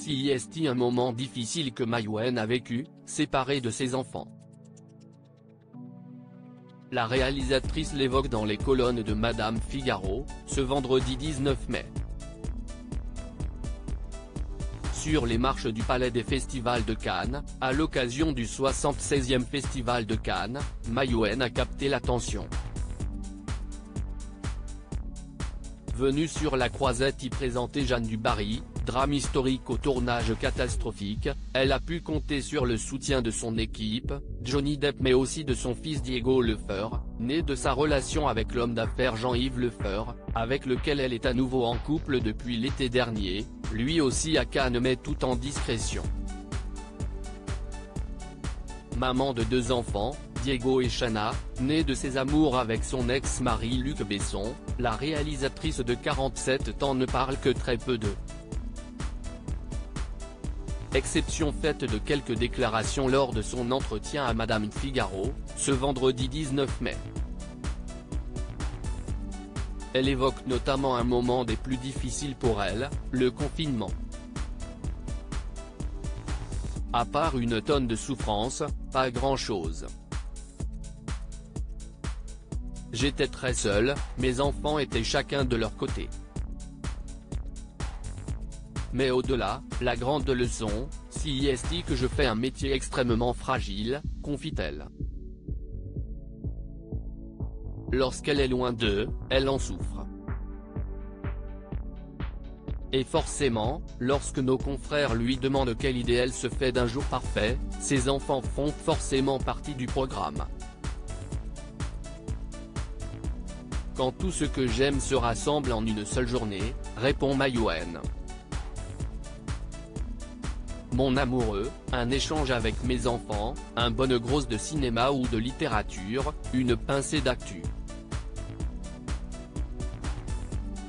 CIST un moment difficile que Maïwenn a vécu, séparée de ses enfants. La réalisatrice l'évoque dans les colonnes de Madame Figaro, ce vendredi 19 mai. Sur les marches du Palais des Festivals de Cannes, à l'occasion du 76e Festival de Cannes, Maïwenn a capté l'attention. Venue sur la croisette y présenter Jeanne du Barry, drame historique au tournage catastrophique, elle a pu compter sur le soutien de son équipe, Johnny Depp mais aussi de son fils Diego Lefeur, né de sa relation avec l'homme d'affaires Jean-Yves Lefeur, avec lequel elle est à nouveau en couple depuis l'été dernier, lui aussi à Cannes mais tout en discrétion. Maman de 2 enfants, Diego et Shanna, née de ses amours avec son ex-mari Luc Besson, la réalisatrice de 47 ans ne parle que très peu d'eux. Exception faite de quelques déclarations lors de son entretien à Madame Figaro, ce vendredi 19 mai. Elle évoque notamment un moment des plus difficiles pour elle, le confinement. À part une tonne de souffrance, pas grand-chose. J'étais très seule, mes enfants étaient chacun de leur côté. Mais au-delà, la grande leçon, CIST que je fais un métier extrêmement fragile, confie-t-elle. Lorsqu'elle est loin d'eux, elle en souffre. Et forcément, lorsque nos confrères lui demandent quelle idée elle se fait d'un jour parfait, ses enfants font forcément partie du programme. Quand tout ce que j'aime se rassemble en une seule journée, répond Maïwenn. Mon amoureux, un échange avec mes enfants, un bonne grosse de cinéma ou de littérature, une pincée d'actu.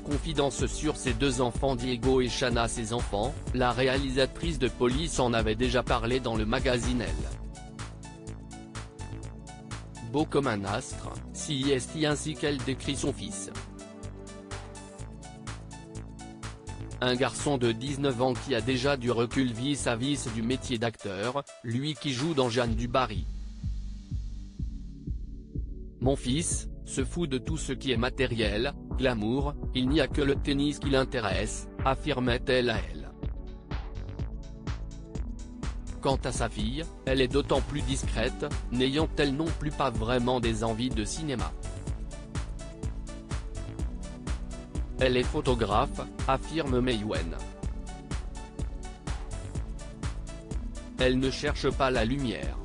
Confidence sur ses 2 enfants Diego et Shanna. Ses enfants, la réalisatrice de Police en avait déjà parlé dans le magazine Elle. Beau comme un astre, CIST ainsi qu'elle décrit son fils. Un garçon de 19 ans qui a déjà du recul vis-à-vis du métier d'acteur, lui qui joue dans Jeanne du Barry. Mon fils se fout de tout ce qui est matériel, glamour, il n'y a que le tennis qui l'intéresse, affirmait-elle à Elle. Quant à sa fille, elle est d'autant plus discrète, n'ayant-elle non plus pas vraiment des envies de cinéma. Elle est photographe, affirme Maïwenn. Elle ne cherche pas la lumière.